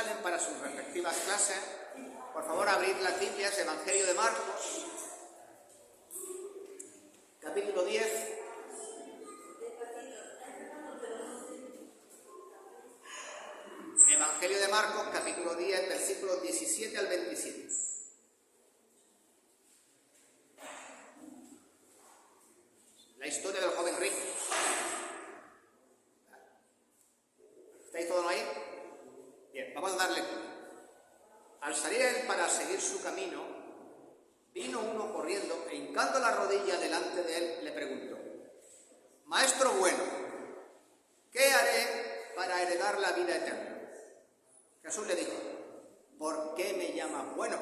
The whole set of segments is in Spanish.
salen para sus respectivas clases, por favor abrid las Biblias, Evangelio de Marcos, capítulo 10. Evangelio de Marcos, capítulo 10, versículos 17 al 27. La historia del joven rico. ¿Estáis todos ahí? Bien, vamos a darle. Al salir él para seguir su camino, vino uno corriendo e hincando la rodilla delante de él, le preguntó: Maestro bueno, ¿qué haré para heredar la vida eterna? Jesús le dijo: ¿por qué me llamas bueno?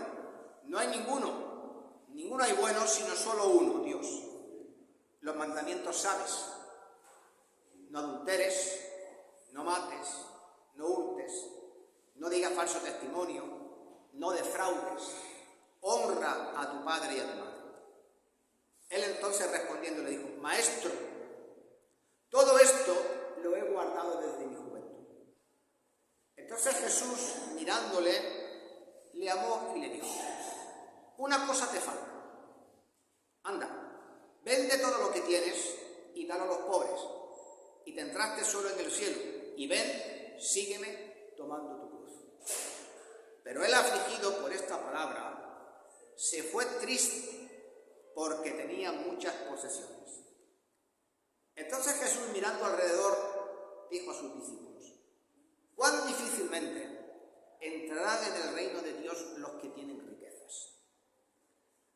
No hay ninguno hay bueno sino solo uno, Dios. Los mandamientos sabes: no adulteres, no mates, no hurtes, no digas falso testimonio, no defraudes, honra a tu padre y a tu madre. Él entonces respondiendo le dijo: Maestro, todo esto lo he guardado desde mi juventud. Entonces Jesús, mirándole, le amó y le dijo: una cosa te falta. Anda, vende todo lo que tienes y dalo a los pobres, y tendrás tesoro en el cielo. Y ven, sígueme tomando tu cruz. Pero él, afligido por esta palabra, se fue triste porque tenía muchas posesiones. Entonces Jesús, mirando alrededor, dijo a sus discípulos: ¿cuán difícilmente entrarán en el reino de Dios los que tienen riquezas?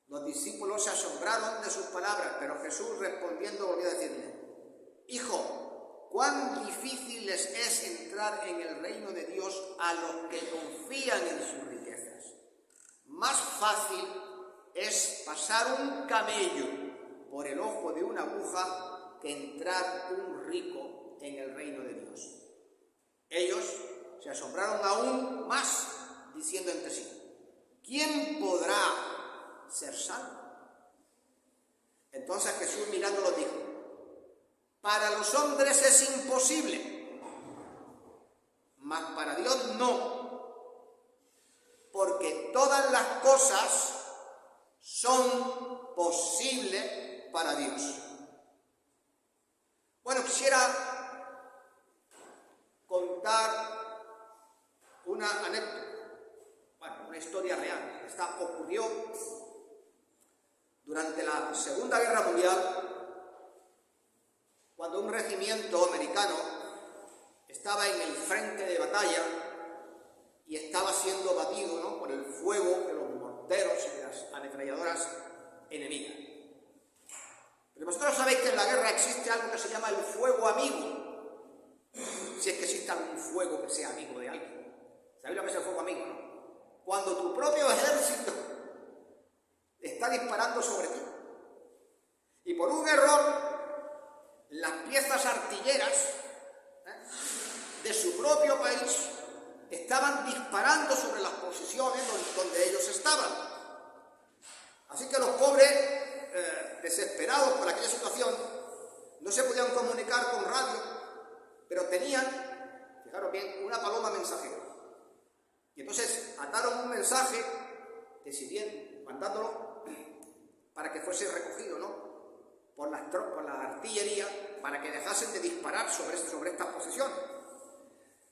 Los discípulos se asombraron de sus palabras, pero Jesús, respondiendo, volvió a decirle: Hijo, cuán difícil les es entrar en el reino de Dios a los que confían en sus riquezas. Más fácil es pasar un camello por el ojo de una aguja que entrar un rico en el reino de Dios. Ellos se asombraron aún más, diciendo entre sí: ¿quién podrá ser salvo? Entonces Jesús, mirándolos, dijo: para los hombres es imposible, mas para Dios no, porque todas las cosas son posibles para Dios. Bueno, quisiera contar una anécdota, una historia real. Esta ocurrió durante la Segunda Guerra Mundial, cuando un regimiento americano estaba en el frente de batalla y estaba siendo batido, por el fuego de los morteros y de las ametralladoras enemigas. Pero vosotros sabéis que en la guerra existe algo que se llama el fuego amigo, si es que existe algún fuego que sea amigo de alguien. ¿Sabéis lo que es el fuego amigo, no? Cuando tu propio ejército está disparando sobre ti y por un error las piezas artilleras de su propio país estaban disparando sobre las posiciones donde ellos estaban. Así que los pobres, desesperados por aquella situación, no se podían comunicar con radio, pero tenían, fijaros bien, una paloma mensajera. Y entonces ataron un mensaje, decidieron, mandándolo para que fuese recogido, por la artillería, para que dejasen de disparar sobre estas posiciones.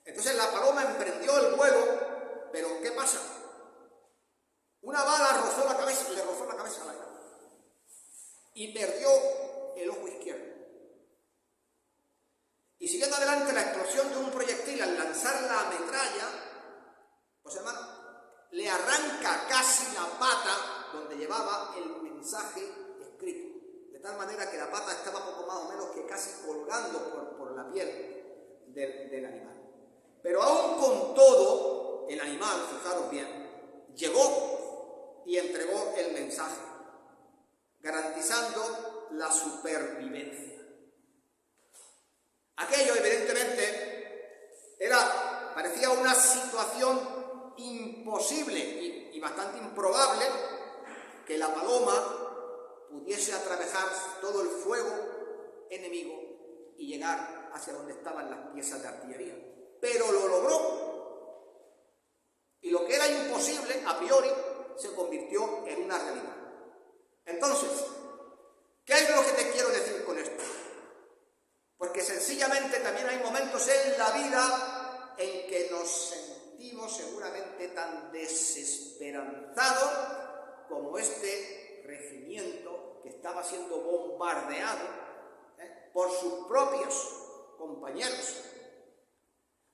Entonces la paloma emprendió el vuelo, pero ¿qué pasa? Una bala le rozó la cabeza a la cara y perdió el ojo izquierdo. Y siguiendo adelante, la explosión de un proyectil al lanzar la metralla, pues hermano, le arranca casi la pata donde llevaba el mensaje escrito, de tal manera que la pata estaba poco más o menos que casi colgando por la piel del animal. Pero aún con todo, el animal, fijaros bien, llegó y entregó el mensaje, garantizando la supervivencia. Aquello, evidentemente, parecía una situación imposible y bastante improbable que la paloma pudiese atravesar todo el fuego enemigo y llegar hacia donde estaban las piezas de artillería. Pero lo logró. imposible, a priori, se convirtió en una realidad. Entonces, ¿qué es lo que te quiero decir con esto? Porque sencillamente también hay momentos en la vida en que nos sentimos seguramente tan desesperanzados como este regimiento que estaba siendo bombardeado por sus propios compañeros.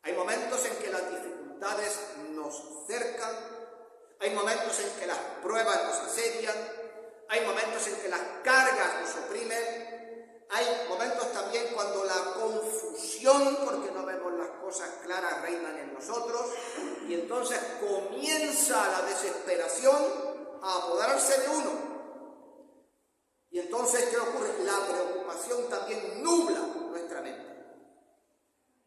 Hay momentos en que las dificultades nos cercan, hay momentos en que las pruebas nos asedian, hay momentos en que las cargas nos oprimen, hay momentos también cuando la confusión, porque no vemos las cosas claras, reinan en nosotros, y entonces comienza la desesperación a apoderarse de uno. Y entonces, ¿qué ocurre? La preocupación también nubla nuestra mente.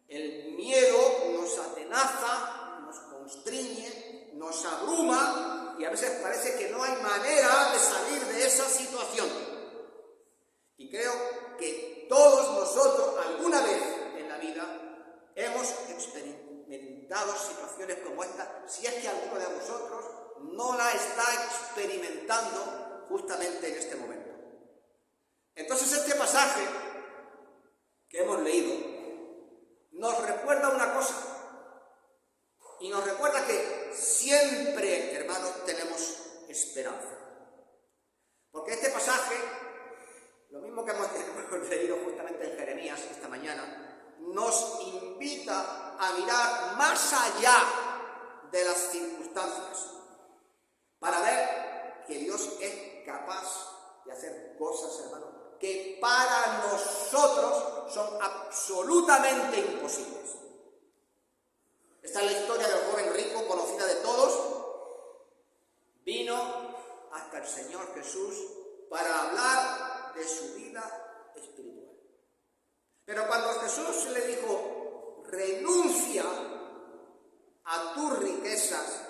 El miedo nos atenaza, nos constriñe, nos abruma y a veces parece que no hay manera de salir de esa situación. Y creo que todos nosotros alguna vez en la vida hemos experimentado situaciones como esta, si es que alguno de vosotros no la está experimentando justamente en este momento. Entonces este pasaje que hemos leído nos recuerda una cosa, y nos recuerda que siempre, hermanos, tenemos esperanza. Porque este pasaje, lo mismo que hemos leído justamente en Jeremías esta mañana, nos invita a mirar más allá de las circunstancias, para ver que Dios es capaz de hacer cosas, hermanos, que para nosotros son absolutamente imposibles. Esta es la historia del joven rico, conocida de todos. Vino hasta el Señor Jesús para hablar de su vida espiritual. Pero cuando Jesús le dijo, renuncia a tus riquezas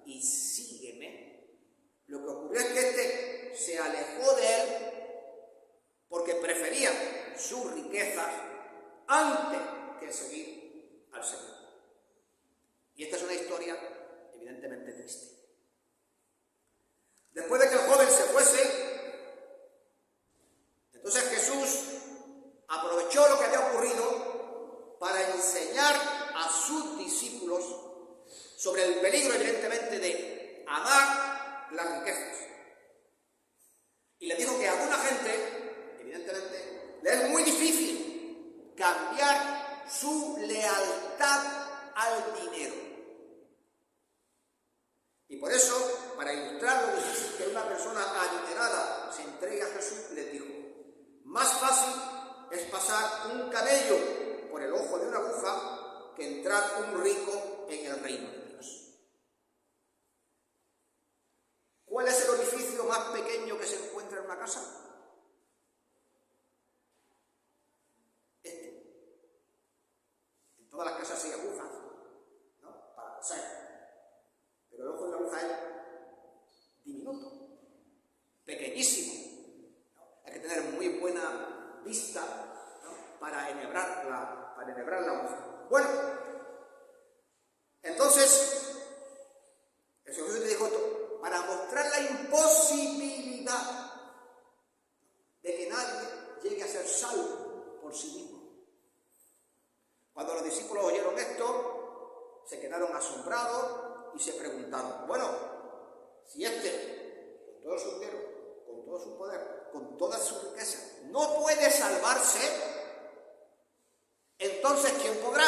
y sígueme, lo que ocurrió es que este se alejó de él porque prefería sus riquezas antes que seguir al Señor. Y esta es una historia evidentemente triste. Después de que el joven se fuese, entonces Jesús aprovechó lo que había ocurrido para enseñar a sus discípulos sobre el peligro, evidentemente, de amar las riquezas. Y les dijo que a alguna gente, evidentemente, le es muy difícil cambiar su lealtad al dinero. Y por eso, para ilustrar lo difícil que una persona adinerada se entregue a Jesús, les dijo, más fácil es pasar un camello por el ojo de una aguja que entrar un rico en el reino de Dios. ¿Cuál es el orificio más pequeño que se encuentra en una casa? En todas las casas hay agujas, ¿no? Para pasar. Pero el ojo de la aguja es diminuto, pequeñísimo, ¿no? Hay que tener muy buena vista, ¿no? para enhebrar la aguja. Bueno, entonces, el Señor Jesús le dijo esto, para mostrar la imposibilidad de que nadie llegue a ser salvo por sí mismo. Cuando los discípulos oyeron esto, se quedaron asombrados y se preguntaron, bueno, si este, con todo su dinero, con todo su poder, con toda su riqueza, no puede salvarse, entonces ¿quién podrá?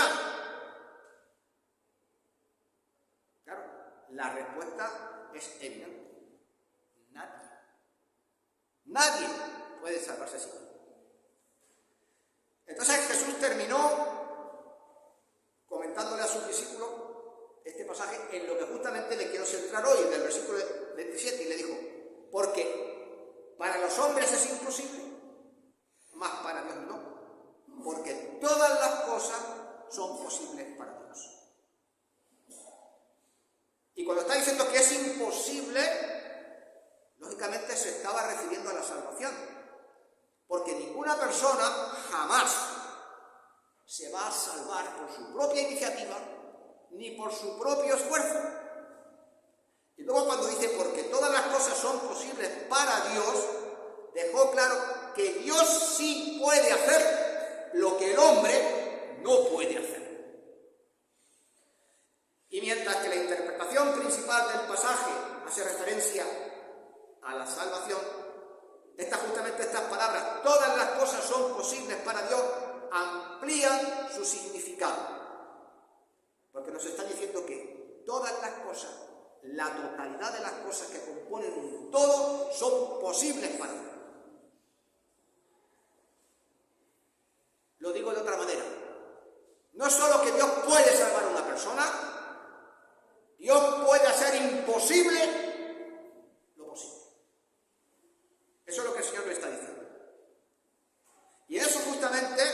Claro, la respuesta es evidente. Nadie. Nadie puede salvarse así. Entonces Jesús terminó comentándole a sus discípulos este pasaje en lo que justamente le quiero centrar hoy, en el versículo 27, y le dijo, porque para los hombres es imposible, mas para Dios no, porque todas las cosas son posibles para Dios. Y cuando está diciendo que es imposible, lógicamente se estaba refiriendo a la salvación, porque ninguna persona jamás se va a salvar por su propia iniciativa ni por su propio esfuerzo. Luego cuando dice, porque todas las cosas son posibles para Dios, dejó claro que Dios sí puede hacer lo que el hombre no puede hacer. Y mientras que la interpretación principal del pasaje hace referencia a la salvación, justamente estas palabras, todas las cosas son posibles para Dios, amplían su significado. Porque nos está diciendo que todas las cosas, la totalidad de las cosas que componen un todo, son posibles para Dios. Lo digo de otra manera. No es solo que Dios puede salvar a una persona, Dios puede hacer imposible lo posible. Eso es lo que el Señor le está diciendo. Y eso justamente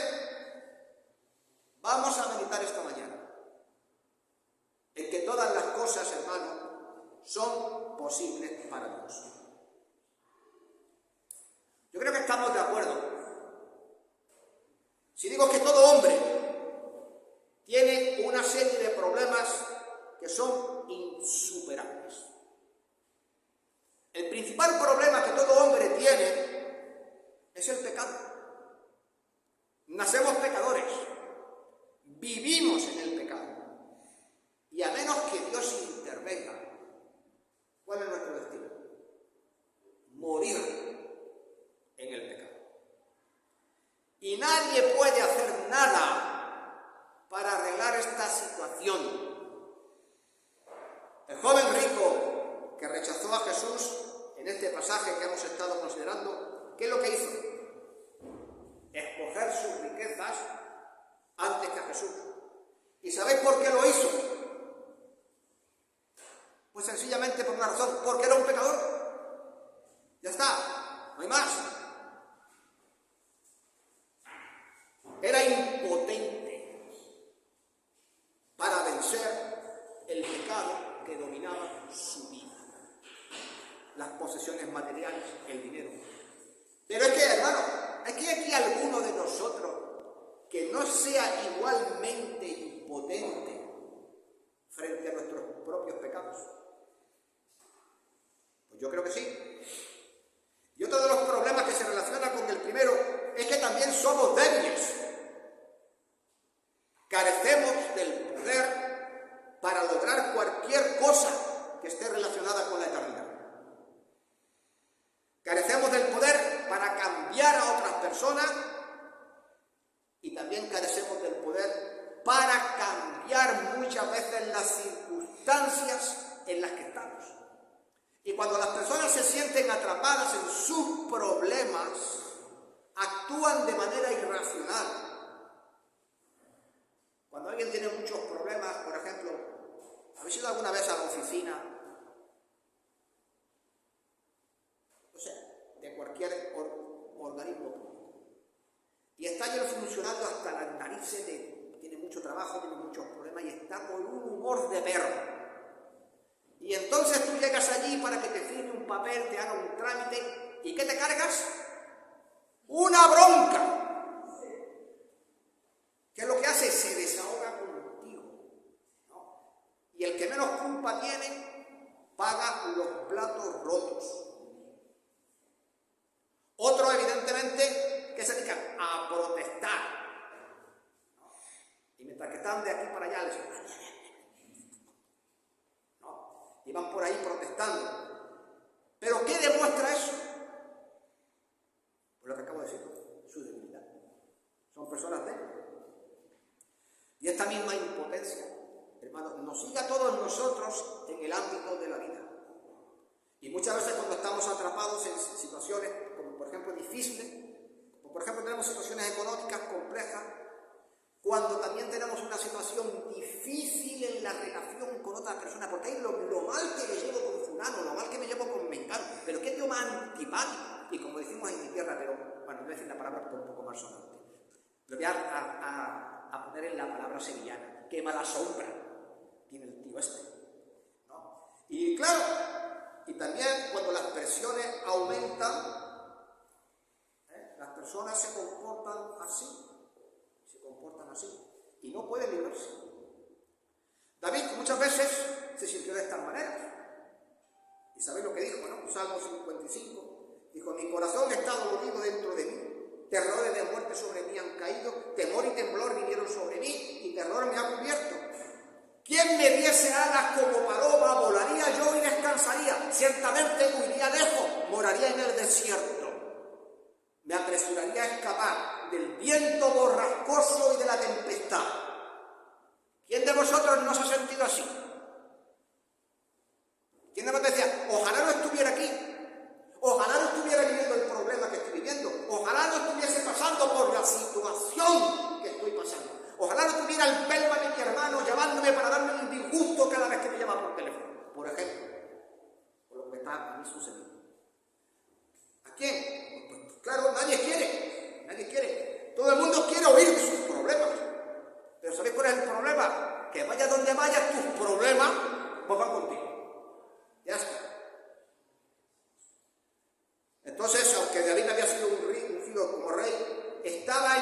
vamos a meditar esta mañana. En que todas las cosas, hermanos, son posibles para Dios. Yo creo que estamos de acuerdo. Si digo que todo hombre tiene una serie de problemas que son insuperables. El principal problema que todo hombre tiene es el pecado. Nacemos pecadores, vivimos en el pecado. Y a menos que Dios intervenga, ¿cuál es nuestro destino? Morir en el pecado. Y nadie puede hacer nada para arreglar esta situación. El joven rico que rechazó a Jesús en este pasaje que hemos estado considerando, ¿qué es lo que hizo? Escoger sus riquezas antes que a Jesús. ¿Y sabéis por qué lo hizo? Pues sencillamente por una razón, porque era un pecador. Ya está, no hay más. Era impotente para vencer el pecado que dominaba su vida. Las posesiones materiales, el dinero. Pero es que, hermano, ¿es que aquí alguno de nosotros que no sea igualmente impotente frente a nuestros propios pecados? Pues yo creo que sí. Y otro de los problemas que se relaciona con el primero es que también somos débiles. Carecemos del poder para lograr cualquier cosa que esté relacionada con la eternidad. Carecemos del poder para cambiar a otras personas y también carecemos del poder para cambiar muchas veces las circunstancias en las que estamos. Y cuando las personas se sienten atrapadas en sus problemas, actúan de manera irracional. Cuando alguien tiene muchos problemas, por ejemplo, ¿habéis ido alguna vez a la oficina? O sea, de cualquier organismo público. Y está allí el funcionario hasta las narices, tiene mucho trabajo, tiene muchos problemas y está con un humor de perro. Y entonces tú llegas allí para que te firme un papel, te haga un trámite, ¿y qué te cargas? ¡Una bronca! ¿Qué es lo que hace? Se desahoga contigo, ¿no? Y el que menos culpa tiene, paga los platos rotos. Otros, evidentemente, que se dedican a protestar, ¿no? Y mientras que están de aquí para allá, les dicen, ¿no? Y van por ahí protestando. ¿Pero qué demuestra eso? Pues lo que acabo de decir, su debilidad. Son personas débiles. Y esta misma impotencia, hermano, nos sigue a todos nosotros en el ámbito de la vida. Y muchas veces cuando estamos atrapados en situaciones, como por ejemplo difíciles, como por ejemplo tenemos situaciones económicas complejas, cuando también tenemos una situación difícil en la relación con otra persona, porque hay lo mal que me llevo con fulano, lo mal que me llevo con mengano, pero qué tío más antipático, y como decimos en mi tierra, pero bueno, voy a decir la palabra un poco más sonante, lo voy a poner en la palabra sevillana, qué mala sombra tiene el tío este, ¿no? Y claro, y también cuando las presiones aumentan, las personas se comportan así, y no pueden librarse. David muchas veces se sintió de estas maneras. Salmo 55, dijo, mi corazón está dolorido dentro de mí, terrores de muerte sobre mí han caído, temor y temblor vinieron sobre mí, y terror me ha cubierto. ¿Quién me diese alas como paloma? Volaría yo y descansaría, ciertamente huiría lejos, moraría en el desierto. Me apresuraría a escapar del viento borrascoso y de la tempestad. ¿Quién de vosotros no se ha sentido así? ¿Quién de vosotros decía, ojalá no estuviera aquí? Ojalá no estuviera viviendo el problema que estoy viviendo. Ojalá no estuviese pasando por la situación que estoy pasando. Ojalá no tuviera el pelma de mi hermano llamándome para darme un disgusto cada vez que me llama por teléfono. Por ejemplo, por lo que me está a mí sucediendo. ¿A quién? Pues claro, nadie quiere. Todo el mundo quiere oír de sus problemas. Pero ¿sabéis cuál es el problema? Que vayas donde vayas, tus problemas pues van contigo. Ya está. Entonces, aunque David había sido ungido como rey, estaba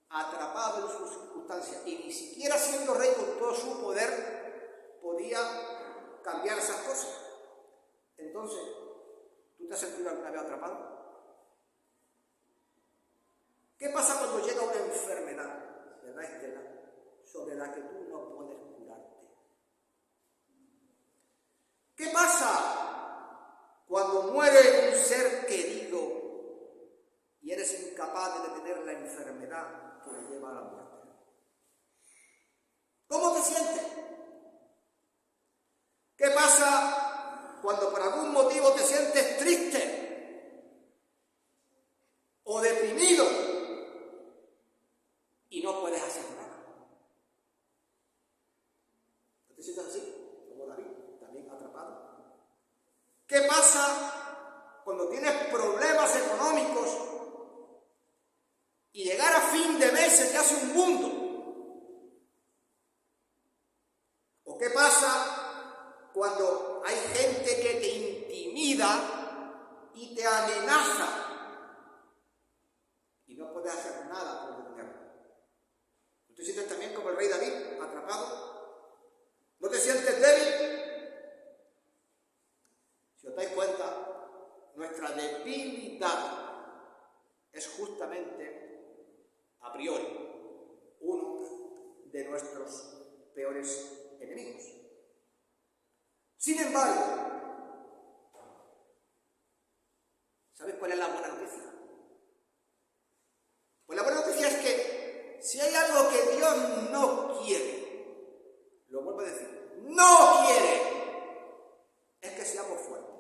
atrapado en sus circunstancias y ni siquiera siendo rey con todo su poder podía cambiar esas cosas. Entonces, ¿tú te has sentido alguna vez atrapado? ¿Qué pasa cuando llega una enfermedad, verdad, Estela, sobre la que tú no puedes curarte? ¿Qué pasa cuando muere un ser querido y eres incapaz de detener la enfermedad que le lleva a la muerte? ¿Cómo te sientes? ¿Qué pasa cuando por algún motivo te sientes triste o deprimido y no puedes hacer nada? ¿No te sientes así? Como David, también atrapado. ¿Qué pasa cuando tienes problemas económicos y llegar a fin de mes se te hace un mundo? ¿O qué pasa cuando hay gente que te intimida y te amenaza y no puedes hacer nada por detenerlo? ¿No te sientes también como el rey David, atrapado? ¿No te sientes débil? Si os dais cuenta, nuestra debilidad es justamente, a priori, uno de nuestros peores enemigos. Sin embargo, ¿sabéis cuál es la buena noticia? Pues la buena noticia es que si hay algo que Dios no quiere, lo vuelvo a decir, no quiere, es que seamos fuertes.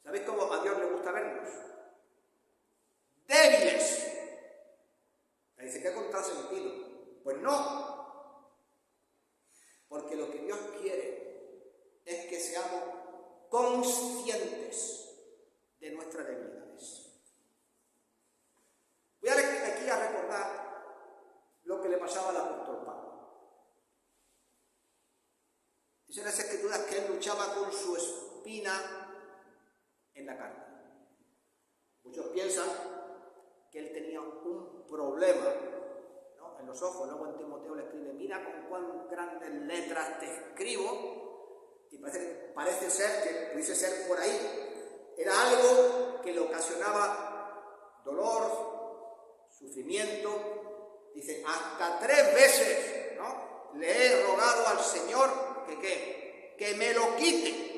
¿Sabéis cómo a Dios le gusta vernos? Débiles. Me dice, ¿qué contrasentido? Pues no. Porque lo que Dios quiere es que seamos conscientes de nuestras debilidades. Voy aquí a recordar lo que le pasaba al apóstol Pablo. Dicen las Escrituras que él luchaba con su espina en la carne. Muchos piensan que él tenía un problema, ¿no?, en los ojos. Luego en Timoteo le escribe, mira con cuán grandes letras te escribo, y parece ser que pudiese ser por ahí. Era algo que le ocasionaba dolor, sufrimiento. Dice, hasta 3 veces, ¿no?, le he rogado al Señor que me lo quite.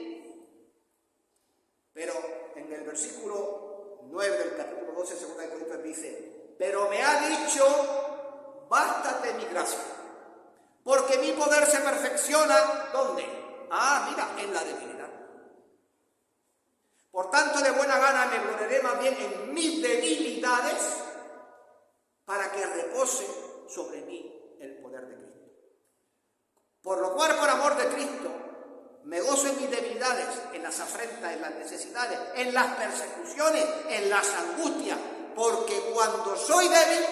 Pero en el versículo 9 del capítulo 12 de 2 de Corintios dice, pero me ha dicho, bástate mi gracia, porque mi poder se perfecciona, ¿dónde? Mira, en la debilidad. Por tanto, de buena gana me gloriaré más bien en mis debilidades, para que repose sobre mí el poder de Cristo. Por lo cual, por amor de Cristo, me gozo en mis debilidades, en las afrentas, en las necesidades, en las persecuciones, en las angustias, porque cuando soy débil,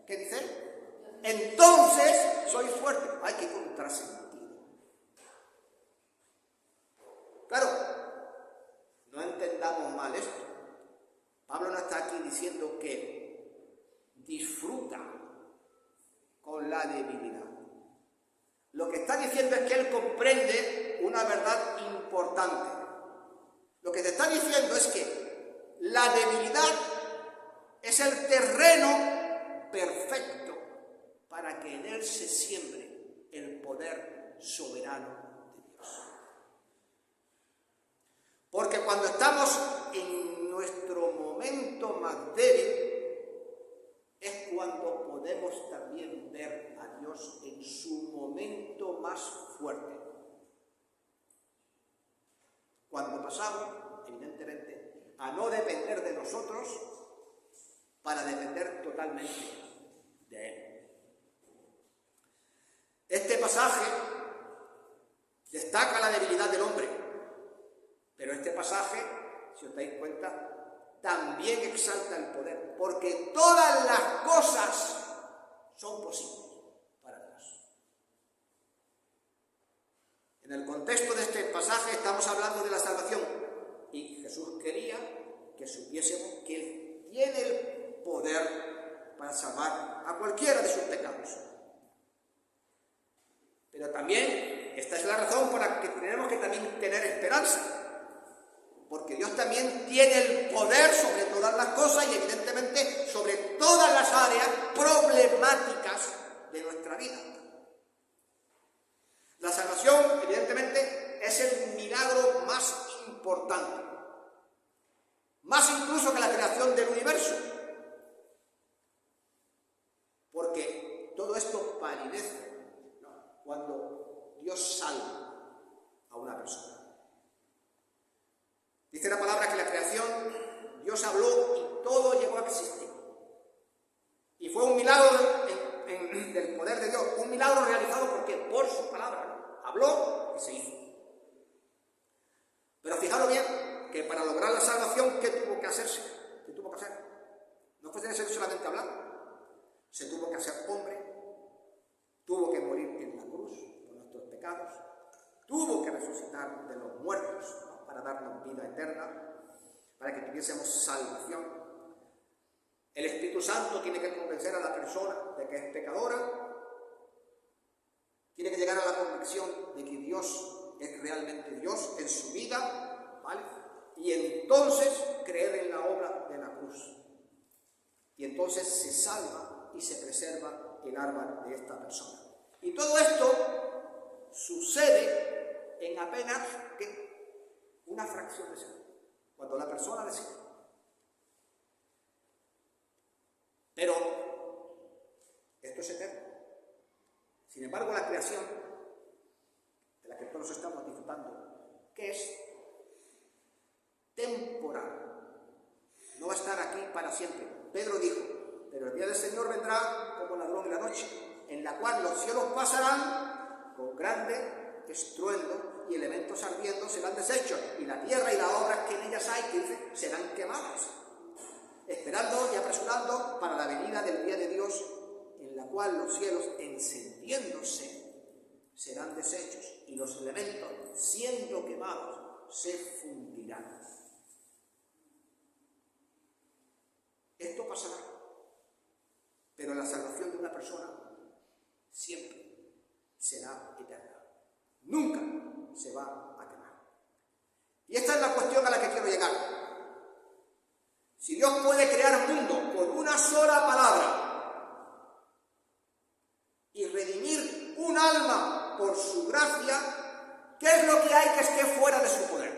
¿qué dice? Entonces soy fuerte. Hay que contrasentido. Claro, no entendamos mal esto. Pablo no está aquí diciendo que disfruta con la debilidad. Lo que está diciendo es que él comprende una verdad importante. Lo que te está diciendo es que la debilidad es el terreno perfecto para que en él se siembre el poder soberano de Dios. Porque cuando estamos en nuestro momento más débil, es cuando podemos también ver a Dios en su momento más fuerte. Cuando pasamos, evidentemente, a no depender de nosotros para depender totalmente de Él. Este pasaje destaca la debilidad del hombre, pero este pasaje, si os dais cuenta, también exalta el poder, porque todas las cosas son posibles para Dios. En el contexto de este pasaje estamos hablando de la salvación, y Jesús quería que supiésemos que Él tiene el poder para salvar a cualquiera de sus pecados. Pero también, esta es la razón por la que tenemos que también tener esperanza, porque Dios también tiene el poder sobre todas las cosas y evidentemente sobre todas las áreas problemáticas de nuestra vida. La salvación, evidentemente, es el milagro más importante, más incluso que la creación del universo, porque todo esto palidece cuando Dios salva a una persona. Dice la palabra que la creación, Dios habló y todo llegó a existir. Y fue un milagro del poder de Dios, un milagro realizado porque por su palabra habló y se hizo. Pero fijaros bien que para lograr la salvación, ¿qué tuvo que hacerse? ¿Qué tuvo que hacer? No fue necesario solamente hablar, se tuvo que hacer hombre, tuvo que morir en la cruz por nuestros pecados, tuvo que resucitar de los muertos, ¿no?, para darnos vida eterna, para que tuviésemos salvación. El Espíritu Santo tiene que convencer a la persona de que es pecadora, tiene que llegar a la convicción de que Dios es realmente Dios en su vida, ¿vale? Y entonces creer en la obra de la cruz. Y entonces se salva y se preserva el alma de esta persona. Y todo esto sucede en apenas una fracción de segundo, cuando la persona decide. Pero esto es eterno. Sin embargo, la creación, de la que todos estamos disfrutando, ¿qué es? Temporal. No va a estar aquí para siempre. Pedro dijo, pero el día del Señor vendrá como ladrón en la noche, en la cual los cielos pasarán con grande estruendo y elementos ardiendo serán deshechos, y la tierra y las obras que en ellas hay, que dice, serán quemadas, esperando y apresurando para la venida del día de Dios, en la cual los cielos, encendiéndose, serán deshechos, y los elementos, siendo quemados, se fundirán. Esto pasará, pero la salvación de una persona siempre será eterna. Nunca se va a quemar. Y esta es la cuestión a la que quiero llegar. Si Dios puede crear mundo con una sola palabra y redimir un alma por su gracia, ¿qué es lo que hay que esté fuera de su poder?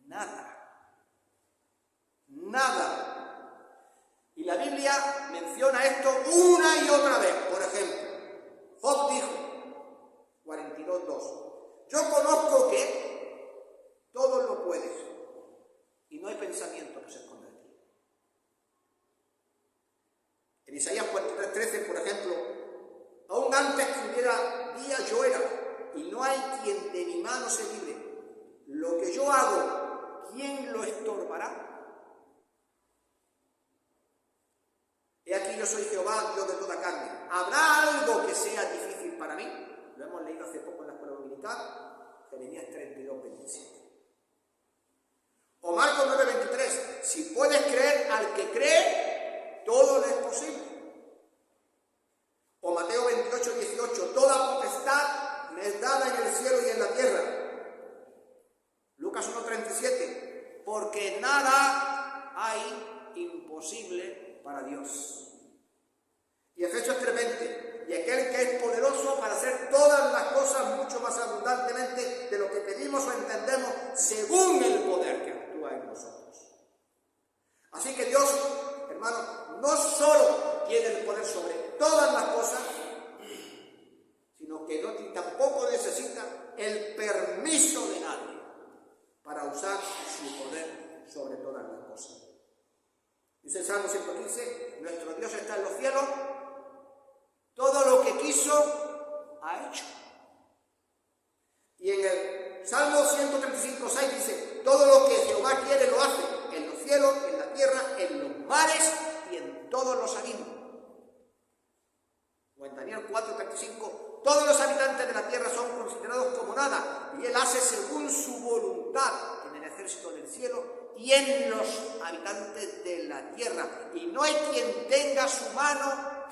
Nada. Nada. Y la Biblia menciona esto una y otra vez. Por ejemplo, Job dijo, 42:2. Yo conozco que todo lo puedes y no hay pensamiento que se esconda de ti. En Isaías 43:13, por ejemplo, aún antes que hubiera día yo era, y no hay quien de mi mano se libre. Lo que yo hago, ¿quién lo estorbará? He aquí yo soy Jehová, Dios de toda carne. ¿Habrá algo que sea difícil para mí? Lo hemos leído hace poco en la escuela dominical, Jeremías 32:27. O Marcos 9:23, si puedes creer al que cree, todo le es posible. O Mateo 28:18, toda potestad me es dada en el cielo y Dios. Y Efesios 3:20, y aquel que es poderoso para hacer todas las cosas mucho más abundantemente de lo que pedimos o entendemos, según el poder que actúa en nosotros. Así que Dios, hermanos, no solo tiene el poder sobre todas las cosas, sino que tampoco necesita el permiso de nadie para usar su poder sobre todas las cosas. Dice el Salmo 115, nuestro Dios está en los cielos, todo lo que quiso ha hecho. Y en el Salmo 135:6 dice, todo lo que Jehová quiere lo hace, en los cielos, en la tierra, en los mares y en todos los abismos. O en Daniel 4:35, todos los habitantes de la tierra son considerados como nada, y él hace según su voluntad en el ejército del cielo y en los habitantes de la tierra. Y no hay quien detenga su mano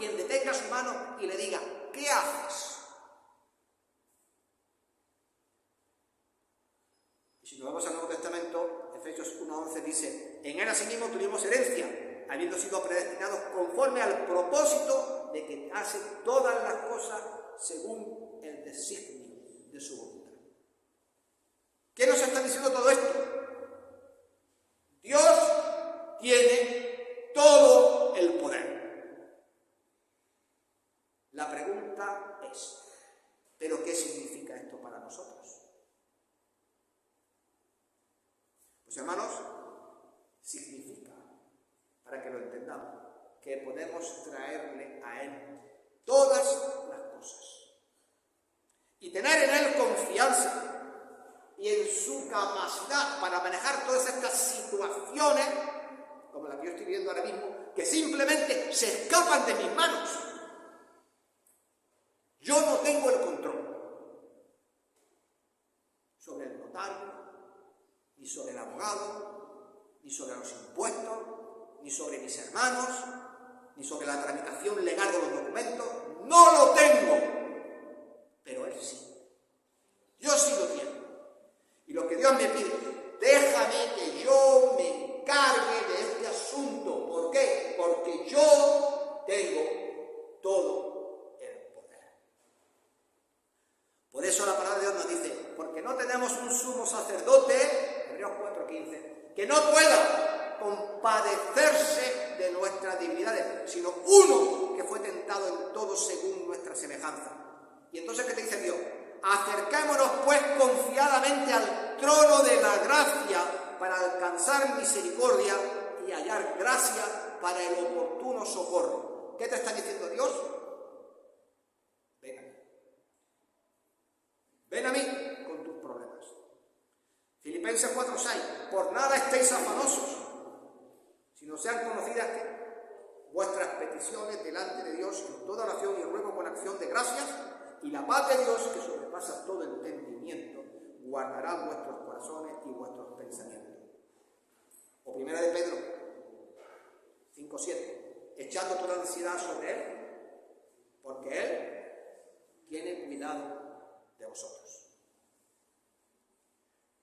y le diga, ¿qué haces? Y si nos vamos al Nuevo Testamento, Efesios 1:11 dice, en él asimismo tuvimos herencia, habiendo sido predestinados conforme al propósito de que hace todas las cosas según el designio de su voluntad. ¿Qué nos está diciendo todo esto? Dios tiene todo el poder. La pregunta es, ¿pero qué significa esto para nosotros? Pues hermanos, significa, para que lo entendamos, que podemos traerle a Él todas las cosas y tener en Él confianza y en su capacidad para manejar todas estas situaciones, como la que yo estoy viendo ahora mismo, que simplemente se escapan de mis manos. Yo no tengo el control sobre el notario, ni sobre el abogado, ni sobre los impuestos, ni sobre mis hermanos, ni sobre la tramitación legal de los documentos. No lo tengo, pero Él sí. Yo sí lo tengo. Y lo que Dios me pide, déjame que yo me encargue de este asunto. ¿Por qué? Porque yo tengo todo el poder. Por eso la palabra de Dios nos dice, porque no tenemos un sumo sacerdote, Hebreos 4:15, que no pueda compadecerse de nuestras debilidades, sino uno que fue tentado en todo según nuestra semejanza. Y entonces, ¿qué te dice Dios? Acercémonos pues confiadamente al trono de la gracia para alcanzar misericordia y hallar gracia para el oportuno socorro. ¿Qué te está diciendo Dios? Ven a mí. Ven a mí con tus problemas. Filipenses 4:6, por nada estéis afanosos, sino sean conocidas vuestras peticiones delante de Dios en toda oración y ruego con acción de gracias, y la paz de Dios, que sobrepasa todo entendimiento, guardará vuestros corazones y vuestros pensamientos. O primera de Pedro 5:7, echando toda ansiedad sobre Él, porque Él tiene cuidado de vosotros.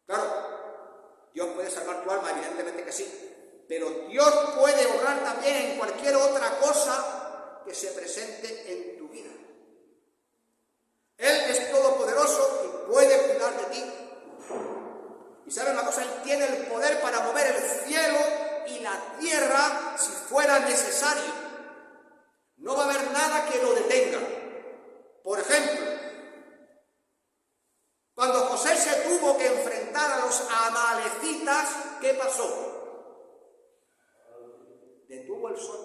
Claro, Dios puede salvar tu alma, evidentemente que sí, pero Dios puede obrar también en cualquier otra cosa que se presente en tu vida. Él es todopoderoso y puede cuidar de ti. Y ¿sabes una cosa? Él tiene el poder para mover el cielo y la tierra si fuera necesario. No va a haber nada que lo detenga. Por ejemplo, cuando José se tuvo que enfrentar a los amalecitas, ¿qué pasó? Detuvo el sol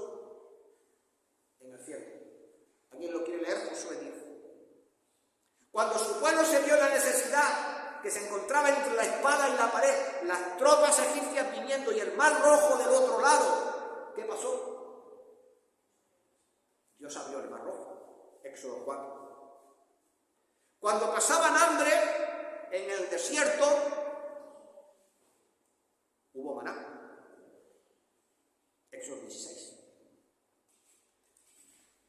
en el cielo. ¿Alguien lo quiere leer? Josué 10. Cuando su pueblo se vio la necesidad que se encontraba entre la espada y la pared, las tropas egipcias viniendo y el mar rojo del otro lado, ¿qué pasó? Dios abrió el mar rojo. Éxodo 4. Cuando pasaban hambre en el desierto, hubo maná. Éxodo 16.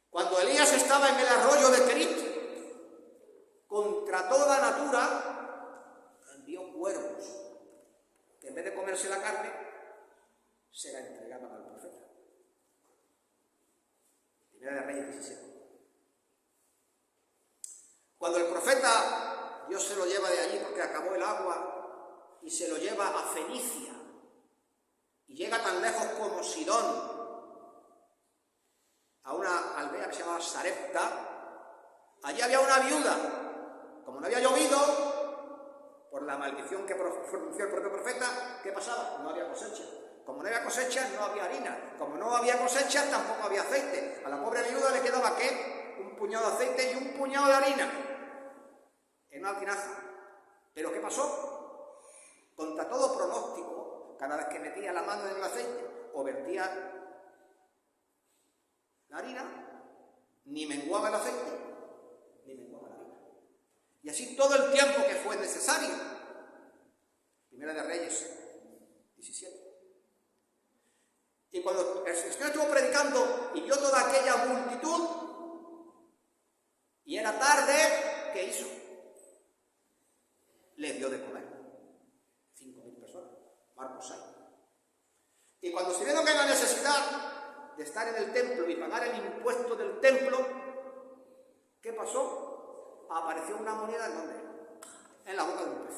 Cuando Elías estaba en el arroyo de Kerit, contra toda natura, envió cuervos que en vez de comerse la carne, se la entregaban al profeta. Primera de Reyes 17. Cuando el profeta, Dios se lo lleva de allí porque acabó el agua y se lo lleva a Fenicia y llega tan lejos como Sidón, a una aldea que se llamaba Sarepta, allí había una viuda. Como no había llovido, por la maldición que pronunció el propio profeta, ¿qué pasaba? No había cosecha. Como no había cosecha, no había harina. Como no había cosecha, tampoco había aceite. A la pobre viuda le quedaba, ¿qué? Un puñado de aceite y un puñado de harina en una tinaja. ¿Pero qué pasó? Contra todo pronóstico, cada vez que metía la mano en el aceite o vertía la harina, ni menguaba el aceite, ni menguaba la harina. Y así todo el tiempo que fue necesario. Primera de Reyes 17. Y cuando el Señor estuvo predicando y vio toda aquella multitud, y era tarde, ¿qué hizo? Les dio de comer. 5.000 personas. Marcos 6. Y cuando se vieron que la necesidad de estar en el templo y pagar el impuesto del templo, ¿qué pasó? Apareció una moneda ¿en dónde? En la boca de un pez.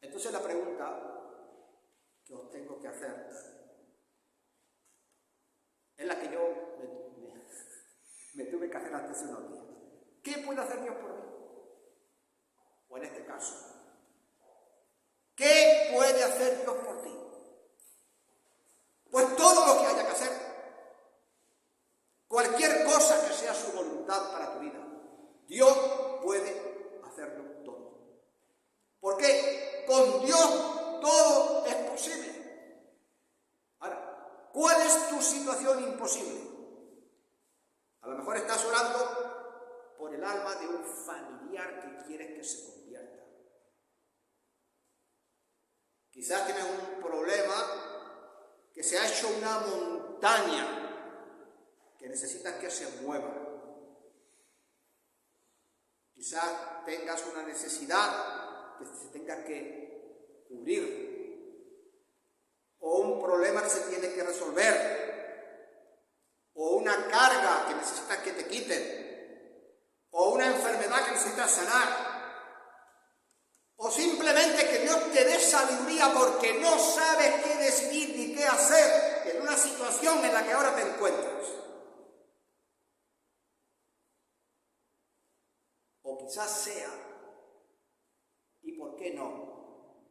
Entonces la pregunta que os tengo que hacer es la que yo me tuve que hacer hace unos días. ¿Qué puede hacer Dios por mí? O en este caso, ¿qué puede hacer Dios por ti? Pues todo lo que haya que hacer. Cualquier cosa que sea su voluntad para tu vida, Dios puede hacerlo todo. Porque con Dios todo es posible. Ahora, ¿cuál es tu situación imposible? A lo mejor estás orando por el alma de un familiar que quieres que se convierta. Quizás tienes un problema que se ha hecho una montaña que necesitas que se mueva. Quizás tengas una necesidad que se tenga que cubrir, o un problema que se tiene que resolver, o una carga que necesitas que te quiten, o una enfermedad que necesitas sanar. O simplemente que Dios te dé sabiduría porque no sabes qué decidir ni qué hacer en una situación en la que ahora te encuentras. O quizás sea, y por qué no,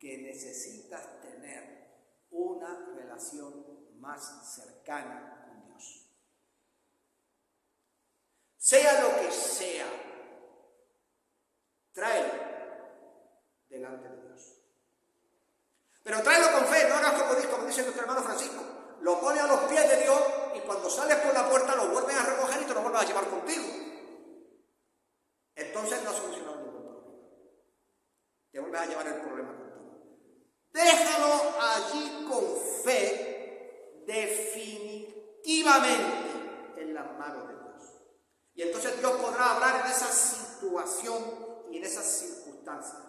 que necesitas tener una relación más cercana con Dios. Sea lo que sea, tráelo delante de Dios. Pero tráelo con fe, no hagas como dice nuestro hermano Francisco. Lo pone a los pies de Dios y cuando sales por la puerta lo vuelves a recoger y te lo vuelves a llevar contigo. Entonces no has solucionado ningún problema. Te vuelves a llevar el problema contigo. Déjalo allí con fe, definitivamente en las manos de Dios. Y entonces Dios podrá hablar en esa situación y en esas circunstancias.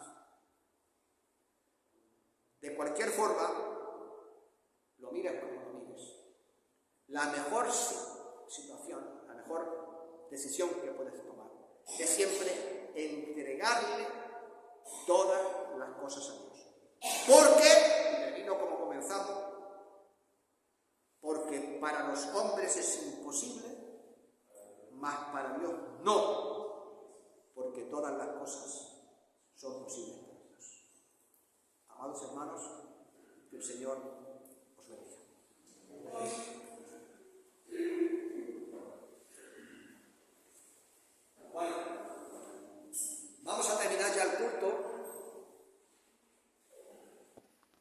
De cualquier forma, lo mires como lo mires, la mejor situación, la mejor decisión que puedes tomar es siempre entregarle todas las cosas a Dios. Porque, y termino como comenzamos, porque para los hombres es imposible, mas para Dios no, porque todas las cosas son posibles. Amados hermanos, que el Señor